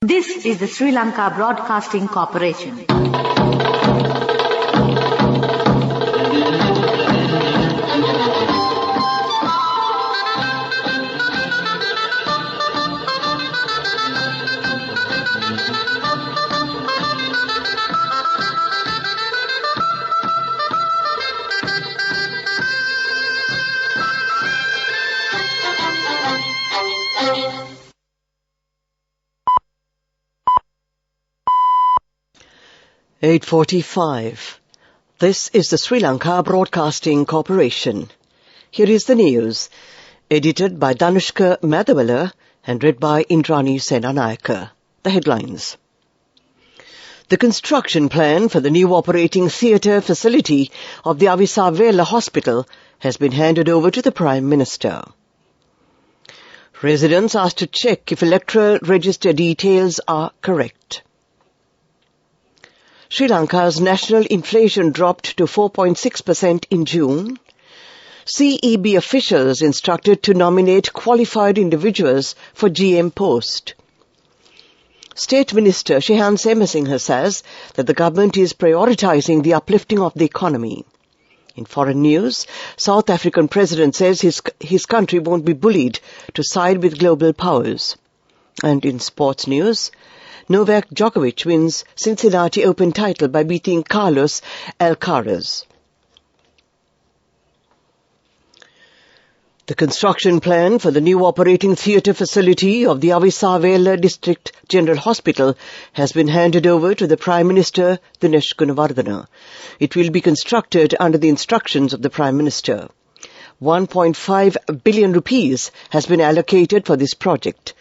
This is the Sri Lanka Broadcasting Corporation. (8:45). This is the Sri Lanka Broadcasting Corporation. Here is the news, edited by Danushka Madhawala and read by Indrani Senanayaka. The headlines. The construction plan for the new operating theatre facility of the Avisavela Hospital has been handed over to the Prime Minister. Residents asked to check if electoral register details are correct. Sri Lanka's national inflation dropped to 4.6% in June. CEB officials instructed to nominate qualified individuals for GM post. State Minister Shehan Semesinghe says that the government is prioritising the uplifting of the economy. In foreign news, South African President says his country won't be bullied to side with global powers. And in sports news, Novak Djokovic wins Cincinnati Open title by beating Carlos Alcaraz. The construction plan for the new operating theatre facility of the Avisavela District General Hospital has been handed over to the Prime Minister Dinesh Gunawardena. It will be constructed under the instructions of the Prime Minister. 1.5 billion rupees has been allocated for this project.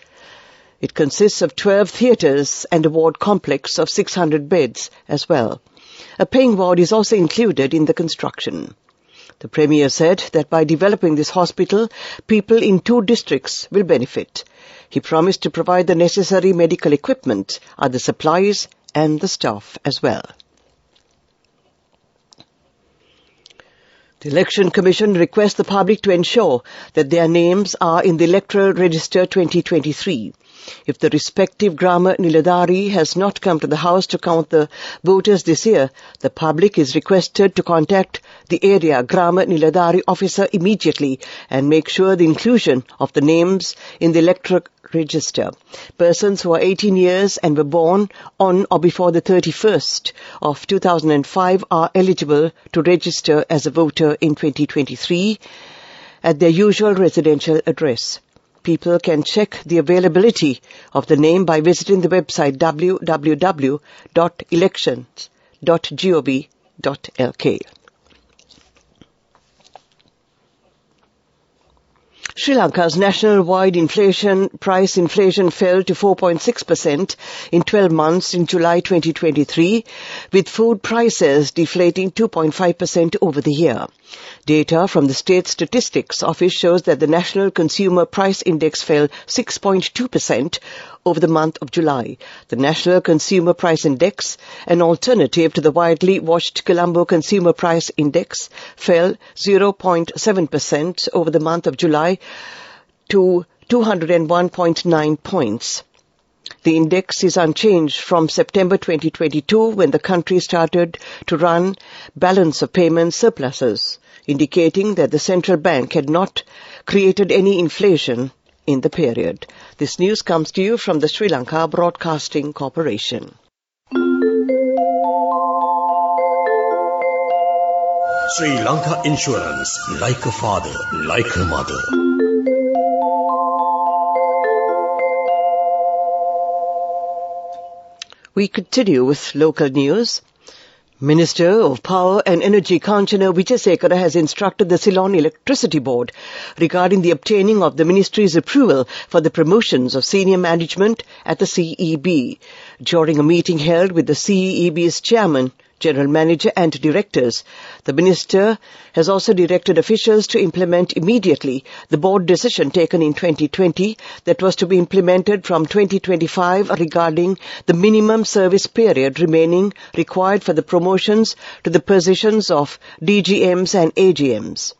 It consists of 12 theatres and a ward complex of 600 beds as well. A paying ward is also included in the construction. The Premier said that by developing this hospital, people in 2 districts will benefit. He promised to provide the necessary medical equipment, other supplies and the staff as well. The Election Commission requests the public to ensure that their names are in the Electoral Register 2023. If the respective Grama Niladhari has not come to the House to count the voters this year, the public is requested to contact the area Grama Niladhari officer immediately and make sure the inclusion of the names in the Electoral Register. Persons who are 18 years and were born on or before the 31st of 2005 are eligible to register as a voter in 2023 at their usual residential address. People can check the availability of the name by visiting the website www.elections.gov.lk. Sri Lanka's national-wide price inflation fell to 4.6% in 12 months in July 2023, with food prices deflating 2.5% over the year. Data from the State Statistics Office shows that the National Consumer Price Index fell 6.2% over the month of July. The National Consumer Price Index, an alternative to the widely watched Colombo Consumer Price Index, fell 0.7% over the month of July to 201.9 points. The index is unchanged from September 2022 when the country started to run balance of payment surpluses, indicating that the central bank had not created any inflation in the period. This news comes to you from the Sri Lanka Broadcasting Corporation. Sri Lanka Insurance, like a father, like a mother. We continue with local news. Minister of Power and Energy Kanchana Wijasekara has instructed the Ceylon Electricity Board regarding the obtaining of the ministry's approval for the promotions of senior management at the CEB. During a meeting held with the CEB's chairman, general manager and directors, the minister has also directed officials to implement immediately the board decision taken in 2020 that was to be implemented from 2025 regarding the minimum service period remaining required for the promotions to the positions of DGMs and AGMs.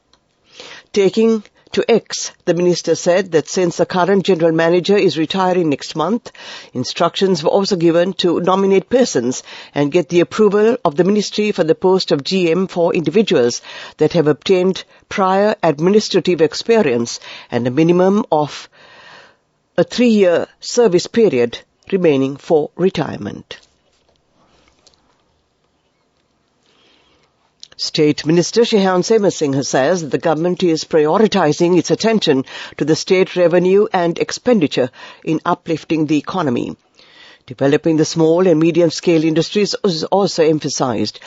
Taking To X, the minister said that since the current general manager is retiring next month, instructions were also given to nominate persons and get the approval of the ministry for the post of GM for individuals that have obtained prior administrative experience and a minimum of a 3-year service period remaining for retirement. State Minister Shehan Singh says that the government is prioritizing its attention to the state revenue and expenditure in uplifting the economy. Developing the small and medium-scale industries is also emphasized.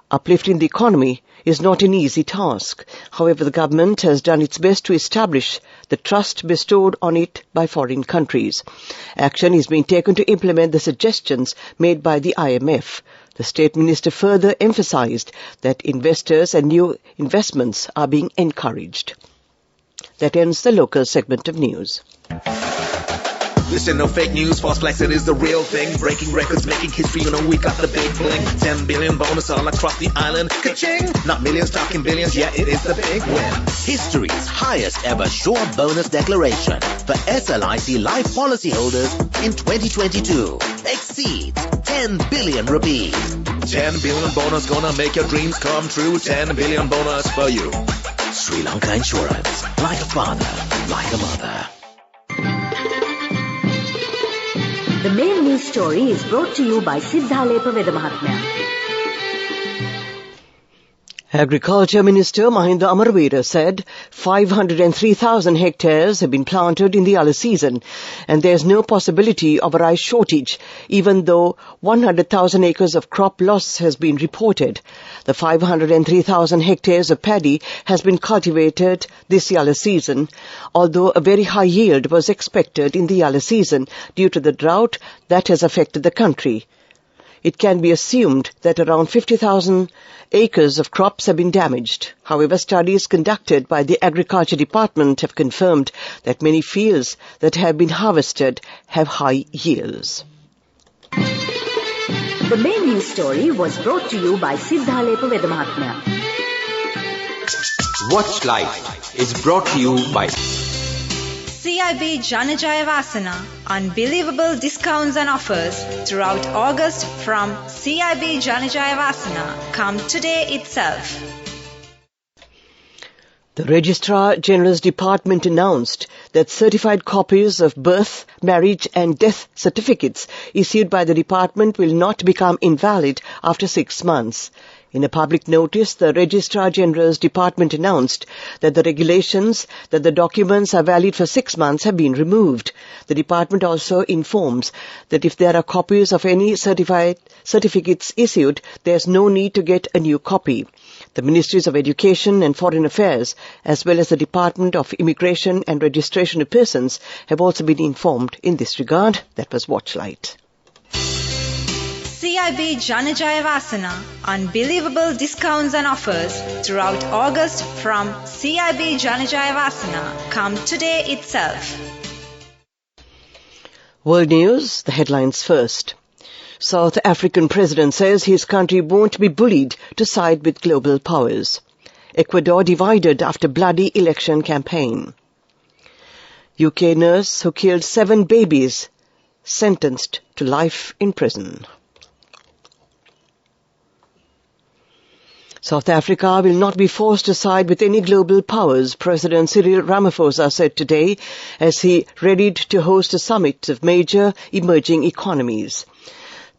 Uplifting the economy is not an easy task. However, the government has done its best to establish the trust bestowed on it by foreign countries. Action is being taken to implement the suggestions made by the IMF. The State Minister further emphasized that investors and new investments are being encouraged. That ends the local segment of news. Listen, no fake news, false flags, it is the real thing. Breaking records, making history, you know we got the big bling. 10 billion bonus all across the island. Ka-ching! Not millions, talking billions, yeah, it is the big win. History's highest ever short bonus declaration for SLIC life policyholders in 2022 exceeds 10 billion rupees. 10 billion bonus gonna make your dreams come true. 10 billion bonus for you. Sri Lanka Insurance. Like a father, like a mother. The main news story is brought to you by Siddhalepa Veda Mahatmya. Agriculture Minister Mahinda Amarveera said 503,000 hectares have been planted in the Yala season and there is no possibility of a rice shortage, even though 100,000 acres of crop loss has been reported. The 503,000 hectares of paddy has been cultivated this Yala season, although a very high yield was expected in the Yala season due to the drought that has affected the country. It can be assumed that around 50,000 acres of crops have been damaged. However, studies conducted by the Agriculture Department have confirmed that many fields that have been harvested have high yields. The main news story was brought to you by Siddhalepa Veda Mahatmya. Watch Life is brought to you by CIB Janajaya Vasana. Unbelievable discounts and offers throughout August from CIB Janajaya Vasana. Come today itself. The Registrar General's Department announced that certified copies of birth, marriage and death certificates issued by the department will not become invalid after 6 months. In a public notice, the Registrar General's Department announced that the regulations that the documents are valid for 6 months have been removed. The department also informs that if there are copies of any certified certificates issued, there is no need to get a new copy. The Ministries of Education and Foreign Affairs, as well as the Department of Immigration and Registration of Persons, have also been informed in this regard. That was Watchlight. CIB Janajaya Vasana. Unbelievable discounts and offers throughout August from CIB Janajaya Vasana. Come today itself. World News, the headlines first. South African president says his country won't be bullied to side with global powers. Ecuador divided after bloody election campaign. UK nurse who killed 7 babies sentenced to life in prison. South Africa will not be forced to side with any global powers, President Cyril Ramaphosa said today as he readied to host a summit of major emerging economies.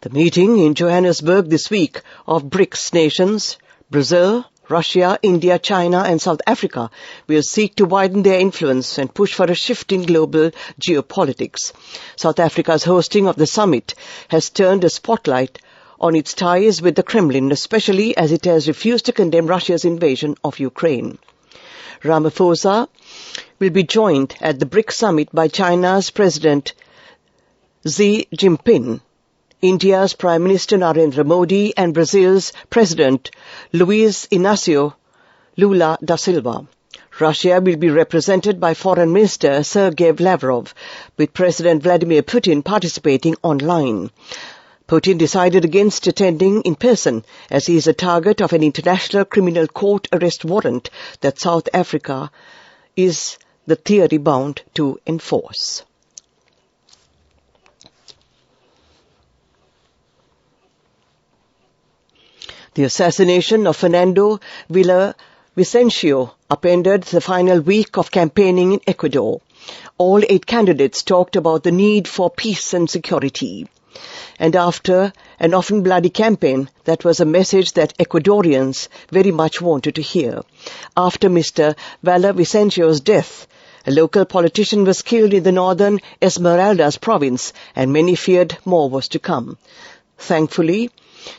The meeting in Johannesburg this week of BRICS nations, Brazil, Russia, India, China and South Africa will seek to widen their influence and push for a shift in global geopolitics. South Africa's hosting of the summit has turned a spotlight on its ties with the Kremlin, especially as it has refused to condemn Russia's invasion of Ukraine. Ramaphosa will be joined at the BRICS summit by China's President Xi Jinping, India's Prime Minister Narendra Modi and Brazil's President Luiz Inácio Lula da Silva. Russia will be represented by Foreign Minister Sergei Lavrov, with President Vladimir Putin participating online. Putin decided against attending in person as he is a target of an international criminal court arrest warrant that South Africa is the theory bound to enforce. The assassination of Fernando Villavicencio upended the final week of campaigning in Ecuador. All 8 candidates talked about the need for peace and security. And after an often bloody campaign, that was a message that Ecuadorians very much wanted to hear. After Mr. Villavicencio's death, a local politician was killed in the northern Esmeraldas province, and many feared more was to come. Thankfully,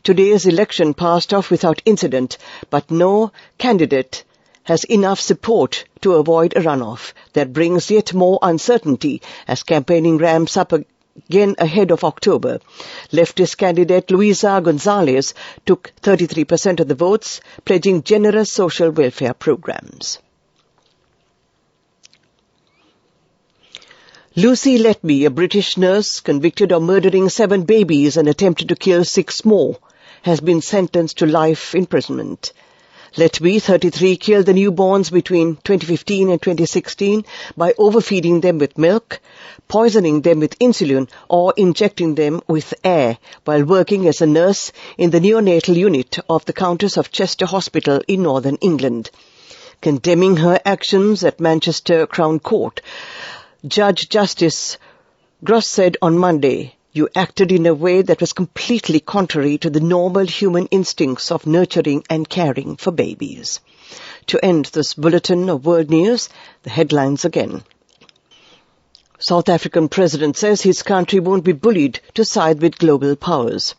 today's election passed off without incident, but no candidate has enough support to avoid a runoff. That brings yet more uncertainty as campaigning ramps up again ahead of October. Leftist candidate Luisa Gonzalez took 33% of the votes, pledging generous social welfare programs. Lucy Letby, a British nurse convicted of murdering 7 babies and attempted to kill 6 more, has been sentenced to life imprisonment. Letby, 33, killed the newborns between 2015 and 2016 by overfeeding them with milk, poisoning them with insulin, or injecting them with air while working as a nurse in the neonatal unit of the Countess of Chester Hospital in northern England. Condemning her actions at Manchester Crown Court, Judge Justice Gross said on Monday, "You acted in a way that was completely contrary to the normal human instincts of nurturing and caring for babies." To end this bulletin of world news, the headlines again. South African president says his country won't be bullied to side with global powers.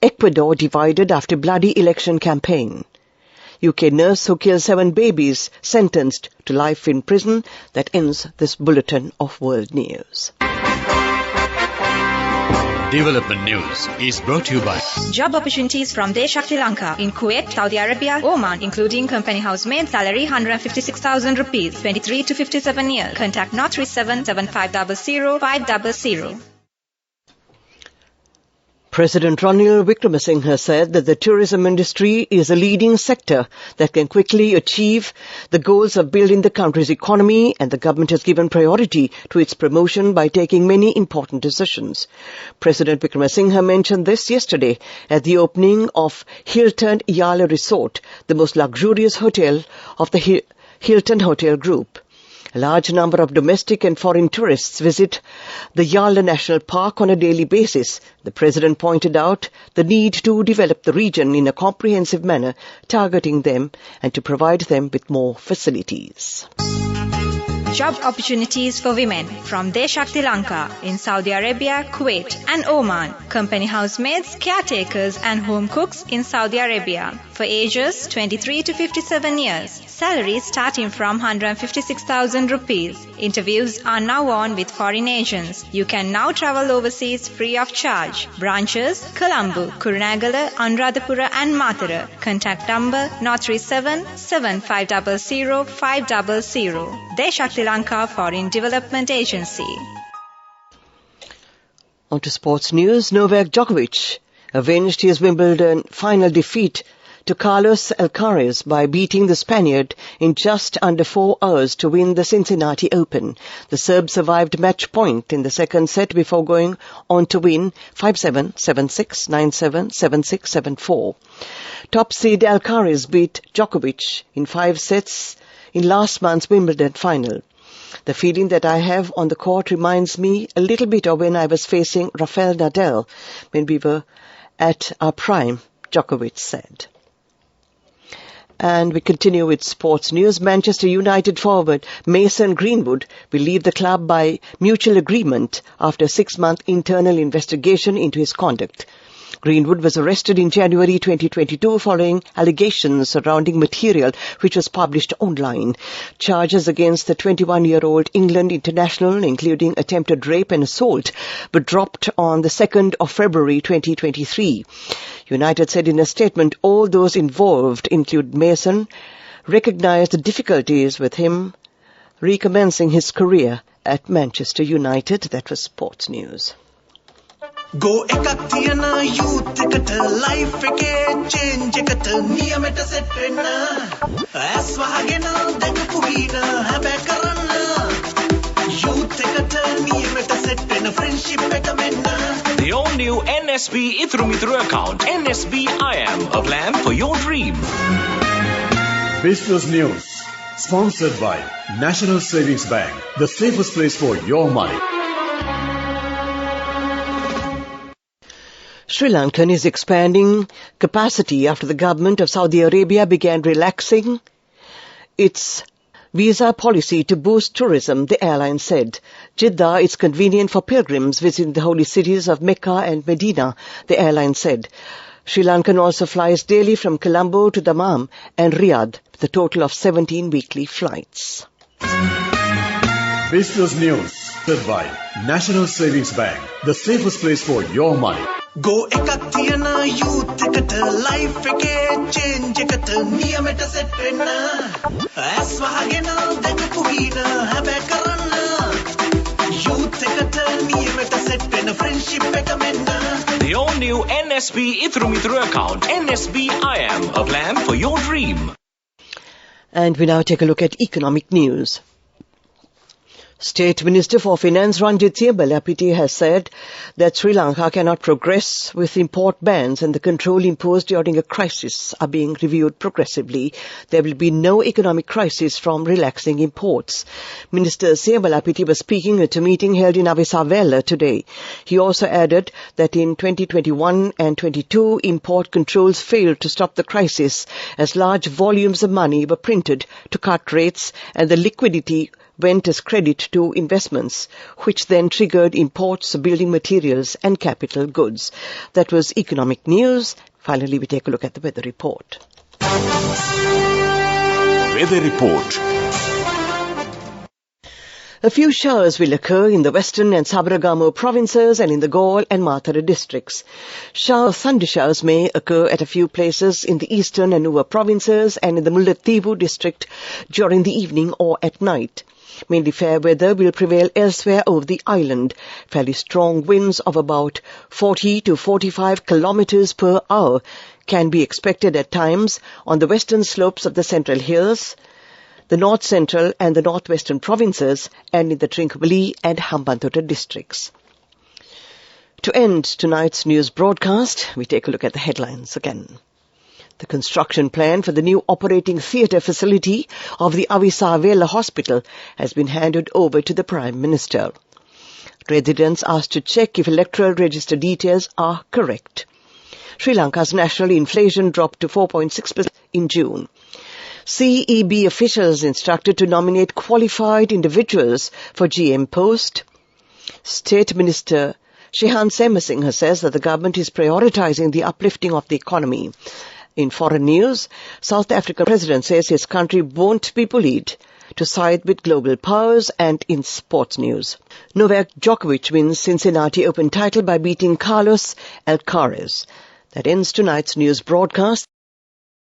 Ecuador divided after bloody election campaign. UK nurse who killed 7 babies sentenced to life in prison. That ends this bulletin of world news. Development News is brought to you by Job opportunities from Deshakti Lanka in Kuwait, Saudi Arabia, Oman, including company housemaid, salary 156,000 rupees, 23 to 57 years. Contact 037 7500 500. President Ranil Wickremesinghe said that the tourism industry is a leading sector that can quickly achieve the goals of building the country's economy, and the government has given priority to its promotion by taking many important decisions. President Wickremesinghe mentioned this yesterday at the opening of Hilton Yala Resort, the most luxurious hotel of the Hilton Hotel Group. A large number of domestic and foreign tourists visit the Yala National Park on a daily basis. The President pointed out the need to develop the region in a comprehensive manner, targeting them and to provide them with more facilities. Job opportunities for women from Deshakti Lanka in Saudi Arabia, Kuwait and Oman. Company housemaids, caretakers and home cooks in Saudi Arabia for ages 23 to 57 years. Salaries starting from 156,000 rupees. Interviews are now on with foreign agents. You can now travel overseas free of charge. Branches: Colombo, Kurunegala, Anuradhapura and Matara. Contact number 037 7500 500. Deshakti Lanka Foreign Development Agency. On to sports news. Novak Djokovic avenged his Wimbledon final defeat to Carlos Alcaraz by beating the Spaniard in just under 4 hours to win the Cincinnati Open. The Serb survived match point in the second set before going on to win 5-7, 7-6, 9-7, 7-6, 7-4. Top seed Alcaraz beat Djokovic in 5 sets in last month's Wimbledon final. The feeling that I have on the court reminds me a little bit of when I was facing Rafael Nadal when we were at our prime, Djokovic said. And we continue with sports news. Manchester United forward Mason Greenwood will leave the club by mutual agreement after a 6-month internal investigation into his conduct. Greenwood was arrested in January 2022 following allegations surrounding material which was published online. Charges against the 21-year-old England international, including attempted rape and assault, were dropped on the 2nd of February 2023. United said in a statement all those involved, include Mason, recognized the difficulties with him recommencing his career at Manchester United. That was sports news. Go ekathiana youth kat life ke change kat niyamata set na as wahagena dag puhina habe karan set in a friendship better. The all-new NSB Ithru account, NSB IAM, a plan for your dream. Business News, sponsored by National Savings Bank, the safest place for your money. Sri Lankan is expanding capacity after the government of Saudi Arabia began relaxing its visa policy to boost tourism, the airline said. Jeddah is convenient for pilgrims visiting the holy cities of Mecca and Medina, the airline said. Sri Lankan also flies daily from Colombo to Dammam and Riyadh, with a total of 17 weekly flights. Business News, sponsored by National Savings Bank, the safest place for your money. Go ekak thiyana youth ekata life ekේ change ekata niyameta set wenna as wahagena dekapu hina habe karanna youth ekata niyameta set wenna friendship ekata menna. The all-new NSB Ithru account, NSB IAM, a plan for your dream. And we now take a look at economic news. State Minister for Finance Ranjit Siyambalapati has said that Sri Lanka cannot progress with import bans and the control imposed during a crisis are being reviewed progressively. There will be no economic crisis from relaxing imports. Minister Siyambalapati was speaking at a meeting held in Avisavela today. He also added that in 2021 and 22 import controls failed to stop the crisis as large volumes of money were printed to cut rates and the liquidity went as credit to investments, which then triggered imports of building materials and capital goods. That was economic news. Finally, we take a look at the weather report. Weather report. A few showers will occur in the western and Sabaragamo provinces and in the Galle and Matara districts. Thunder showers may occur at a few places in the eastern and Nuwa provinces and in the Mullaitivu district during the evening or at night. Mainly fair weather will prevail elsewhere over the island. Fairly strong winds of about 40 to 45 kilometers per hour can be expected at times on the western slopes of the Central Hills, the North Central and the Northwestern provinces, and in the Trincomalee and Hambantota districts. To end tonight's news broadcast, we take a look at the headlines again. The construction plan for the new operating theatre facility of the Avisavela Hospital has been handed over to the Prime Minister. Residents asked to check if electoral register details are correct. Sri Lanka's national inflation dropped to 4.6% in June. CEB officials instructed to nominate qualified individuals for GM post. State Minister Shehan Semasinghe says that the government is prioritizing the uplifting of the economy. In foreign news, South African president says his country won't be bullied to side with global powers. And in sports news, Novak Djokovic wins Cincinnati Open title by beating Carlos Alcaraz. That ends tonight's news broadcast.